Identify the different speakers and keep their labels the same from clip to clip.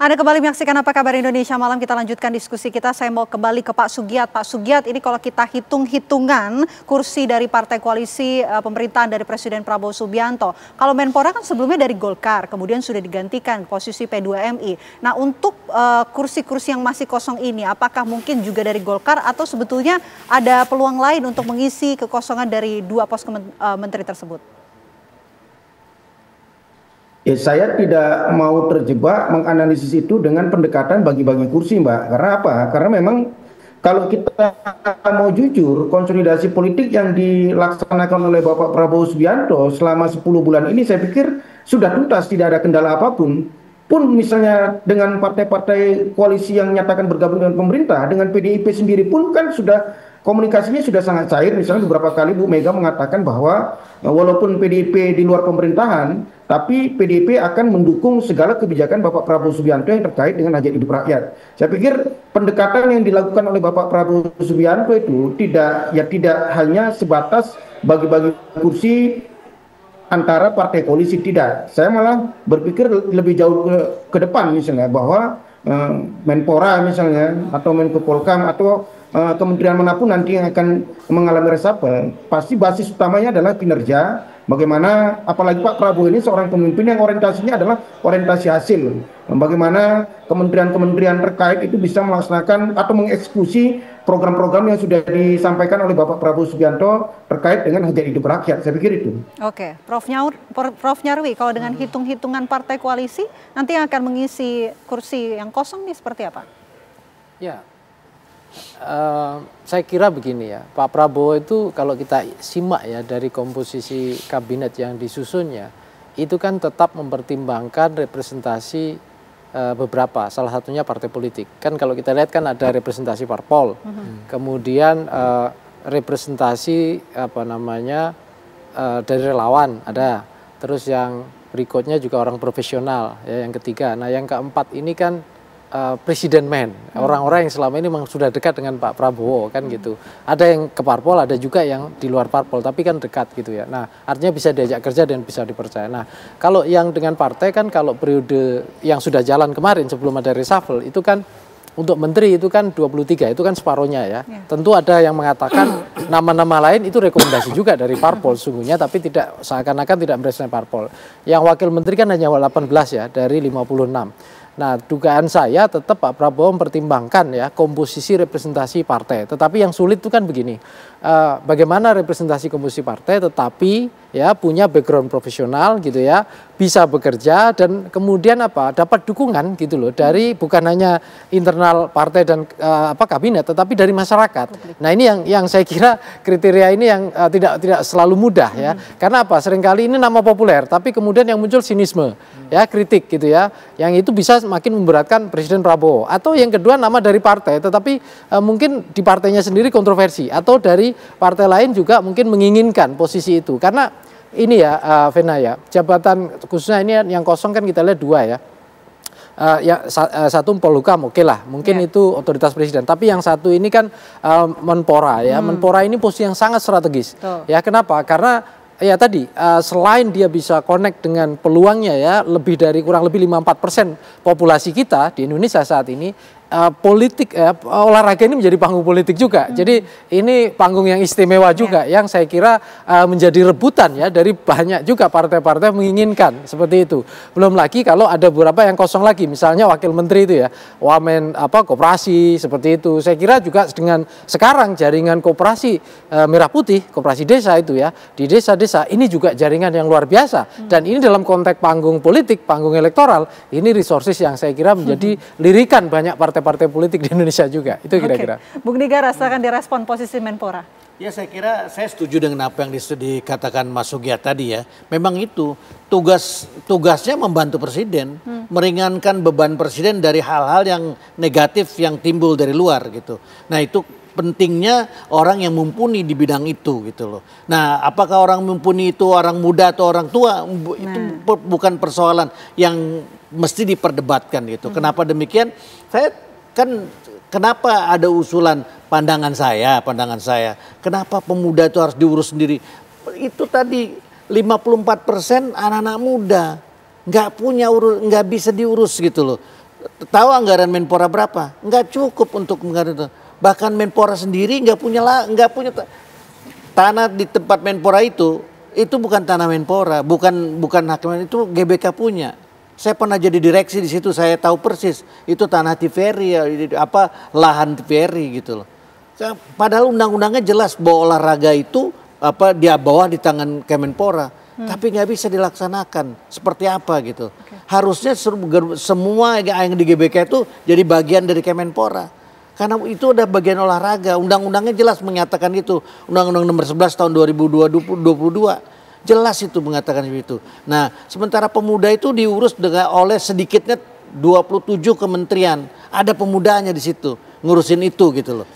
Speaker 1: Anda kembali menyaksikan Apa Kabar Indonesia Malam. Kita lanjutkan diskusi kita. Saya mau kembali ke Pak Sugiat. Pak Sugiat, ini kalau kita hitung-hitungan kursi dari partai koalisi pemerintahan dari Presiden Prabowo Subianto. Kalau Menpora kan sebelumnya dari Golkar, kemudian sudah digantikan posisi P2MI. Nah, untuk kursi-kursi yang masih kosong ini, apakah mungkin juga dari Golkar atau sebetulnya ada peluang lain untuk mengisi kekosongan dari dua pos menteri tersebut?
Speaker 2: Ya, saya tidak mau terjebak menganalisis itu dengan pendekatan bagi-bagi kursi, Mbak. Karena apa? Karena memang kalau kita mau jujur, konsolidasi politik yang dilaksanakan oleh Bapak Prabowo Subianto selama 10 bulan ini saya pikir sudah tuntas, tidak ada kendala apapun. Pun misalnya dengan partai-partai koalisi yang nyatakan bergabung dengan pemerintah, dengan PDIP sendiri pun kan sudah komunikasinya sudah sangat cair. Misalnya beberapa kali Bu Mega mengatakan bahwa walaupun PDIP di luar pemerintahan, tapi PDIP akan mendukung segala kebijakan Bapak Prabowo Subianto yang terkait dengan hajat hidup rakyat. Saya pikir pendekatan yang dilakukan oleh Bapak Prabowo Subianto itu tidak hanya sebatas bagi-bagi kursi antara partai koalisi, tidak. Saya malah berpikir lebih jauh ke depan, misalnya bahwa Menpora misalnya atau Menko Polhukam atau kementerian manapun nanti yang akan mengalami reshuffle, pasti basis utamanya adalah kinerja. Bagaimana, apalagi Pak Prabowo ini seorang pemimpin yang orientasinya adalah orientasi hasil. Bagaimana kementerian-kementerian terkait itu bisa melaksanakan atau mengeksekusi program-program yang sudah disampaikan oleh Bapak Prabowo Subianto terkait dengan hajat hidup rakyat. Saya pikir itu.
Speaker 1: Oke, Prof. Nyarwi, kalau dengan hitung-hitungan partai koalisi, nanti yang akan mengisi kursi yang kosong nih seperti apa?
Speaker 3: Ya, saya kira begini ya, Pak Prabowo itu kalau kita simak ya dari komposisi kabinet yang disusunnya, itu kan tetap mempertimbangkan representasi beberapa, salah satunya partai politik. Kan kalau kita lihat kan ada representasi parpol, kemudian representasi dari relawan ada, terus yang berikutnya juga orang profesional ya, yang ketiga. Nah yang keempat ini kan presiden men, orang-orang yang selama ini memang sudah dekat dengan Pak Prabowo kan gitu. Ada yang ke parpol, ada juga yang di luar parpol, tapi kan dekat gitu ya. Nah artinya bisa diajak kerja dan bisa dipercaya. Nah kalau yang dengan partai kan kalau periode yang sudah jalan kemarin sebelum ada reshuffle itu kan untuk menteri itu kan 23, itu kan separohnya ya. Tentu ada yang mengatakan nama-nama lain itu rekomendasi juga dari parpol sungguhnya, tapi tidak seakan-akan tidak merepresentasi parpol. Yang wakil menteri kan hanya 18 ya dari 56. Nah, dugaan saya tetap Pak Prabowo mempertimbangkan ya komposisi representasi partai. Tetapi yang sulit itu kan begini, bagaimana representasi komposisi partai tetapi ya punya background profesional gitu ya, bisa bekerja dan kemudian dapat dukungan gitu loh dari bukan hanya internal partai dan kabinet, tetapi dari masyarakat. Nah ini yang saya kira kriteria ini yang tidak selalu mudah ya. Karena seringkali ini nama populer, tapi kemudian yang muncul sinisme ya, kritik gitu ya, yang itu bisa makin memberatkan Presiden Prabowo. Atau yang kedua nama dari partai, tetapi mungkin di partainya sendiri kontroversi, atau dari partai lain juga mungkin menginginkan posisi itu. Karena ini ya Vena ya, jabatan khususnya ini yang kosong kan kita lihat dua ya. Satu Polhukam oke lah, mungkin itu otoritas presiden. Tapi yang satu ini kan Menpora ya. Menpora ini posisi yang sangat strategis. Ya kenapa? Karena ya tadi selain dia bisa connect dengan peluangnya ya, lebih dari kurang lebih 54% populasi kita di Indonesia saat ini, politik olahraga ini menjadi panggung politik juga. Jadi ini panggung yang istimewa juga yang saya kira menjadi rebutan ya dari banyak juga partai-partai menginginkan seperti itu. Belum lagi kalau ada beberapa yang kosong lagi, misalnya wakil menteri itu ya, wamen koperasi seperti itu. Saya kira juga dengan sekarang jaringan koperasi merah putih, koperasi desa itu ya, di desa-desa ini juga jaringan yang luar biasa. Dan ini dalam konteks panggung politik, panggung elektoral, ini resources yang saya kira menjadi lirikan banyak partai-partai politik di Indonesia juga. Itu kira-kira.
Speaker 1: Bung Nigara, silakan direspon posisi Menpora.
Speaker 4: Ya saya kira saya setuju dengan apa yang dikatakan Mas Sugiat tadi ya. Memang itu tugasnya membantu presiden, meringankan beban presiden dari hal-hal yang negatif yang timbul dari luar gitu. Nah itu pentingnya orang yang mumpuni di bidang itu gitu loh. Nah apakah orang mumpuni itu orang muda atau orang tua, itu bukan persoalan yang mesti diperdebatkan gitu. Kenapa demikian? Saya kan kenapa ada usulan pandangan saya, kenapa pemuda itu harus diurus sendiri? Itu tadi 54% anak-anak muda nggak bisa diurus gitu loh. tahu anggaran Menpora berapa? Nggak cukup untuk anggaran itu. Bahkan Menpora sendiri nggak punya tanah di tempat Menpora itu bukan tanah Menpora, bukan hak itu GBK punya. Saya pernah jadi direksi di situ, saya tahu persis itu tanah TVRI, lahan TVRI gitu loh. Padahal undang-undangnya jelas bahwa olahraga itu dia bawah di tangan Kemenpora, tapi nggak bisa dilaksanakan. Seperti apa gitu? Harusnya semua yang di GBK itu jadi bagian dari Kemenpora. Karena itu udah bagian olahraga, undang-undangnya jelas menyatakan itu. Undang-undang nomor 11 tahun 2022 jelas itu mengatakan itu. Nah, sementara pemuda itu diurus oleh sedikitnya 27 kementerian. Ada pemudanya di situ, ngurusin itu gitu loh.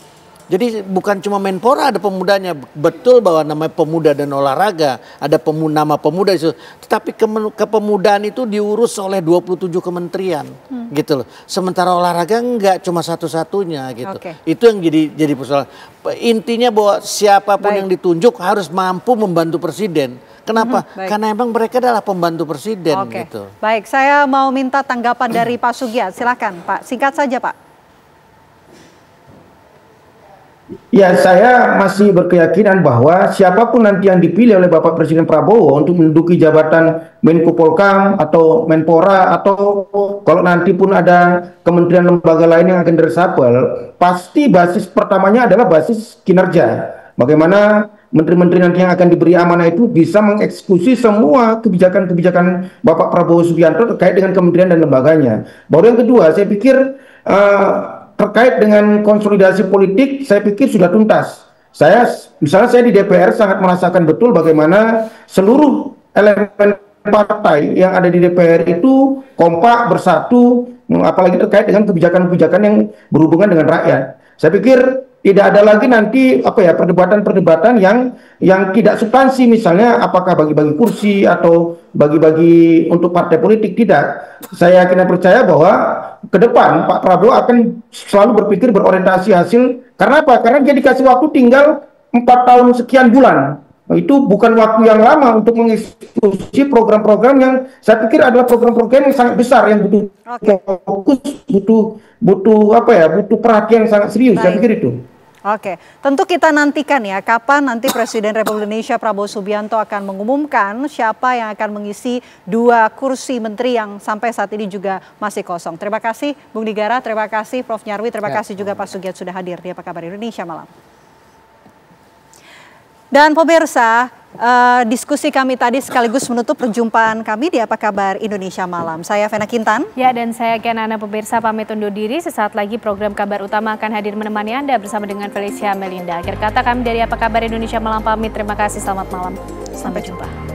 Speaker 4: Jadi bukan cuma Menpora ada pemudanya, betul bahwa namanya pemuda dan olahraga, ada nama pemuda itu, tetapi kepemudaan itu diurus oleh 27 kementerian gitu loh. Sementara olahraga enggak cuma satu-satunya gitu. Itu yang jadi persoalan. Intinya bahwa siapapun yang ditunjuk harus mampu membantu presiden. Kenapa? Karena emang mereka adalah pembantu presiden gitu.
Speaker 1: Baik, saya mau minta tanggapan dari Pak Sugiat. Silakan Pak, singkat saja Pak.
Speaker 2: Ya, saya masih berkeyakinan bahwa siapapun nanti yang dipilih oleh Bapak Presiden Prabowo untuk menduduki jabatan Menko Polkam atau Menpora atau kalau nanti pun ada kementerian lembaga lain yang akan diresapel, pasti basis pertamanya adalah basis kinerja. Bagaimana menteri-menteri nanti yang akan diberi amanah itu bisa mengeksekusi semua kebijakan-kebijakan Bapak Prabowo Subianto terkait dengan kementerian dan lembaganya. Baru yang kedua, saya pikir terkait dengan konsolidasi politik, saya pikir sudah tuntas. Misalnya saya di DPR sangat merasakan betul bagaimana seluruh elemen partai yang ada di DPR itu kompak, bersatu, apalagi terkait dengan kebijakan-kebijakan yang berhubungan dengan rakyat. Saya pikir tidak ada lagi nanti perdebatan-perdebatan yang tidak substansi, misalnya apakah bagi-bagi kursi atau bagi-bagi untuk partai politik, tidak. Saya yakin dan percaya bahwa ke depan Pak Prabowo akan selalu berpikir berorientasi hasil. Karena apa? Karena dia dikasih waktu tinggal 4 tahun sekian bulan. Itu bukan waktu yang lama untuk mengeksekusi program-program yang saya pikir adalah program-program yang sangat besar, yang butuh fokus, butuh perhatian yang sangat serius. Saya pikir itu.
Speaker 1: Oke, tentu kita nantikan ya kapan nanti Presiden Republik Indonesia Prabowo Subianto akan mengumumkan siapa yang akan mengisi 2 kursi menteri yang sampai saat ini juga masih kosong. Terima kasih Bung Nigara, terima kasih Prof. Nyarwi, terima kasih juga Pak Sugiat sudah hadir di Apa Kabar Indonesia Malam. Dan pemirsa, diskusi kami tadi sekaligus menutup perjumpaan kami di Apa Kabar Indonesia Malam. Saya Vena Kintan.
Speaker 5: Ya, dan saya Kenana, pemirsa pamit undur diri. Sesaat lagi program Kabar Utama akan hadir menemani Anda bersama dengan Felicia Melinda. Akhir kata kami dari Apa Kabar Indonesia Malam pamit. Terima kasih, selamat malam. Sampai jumpa.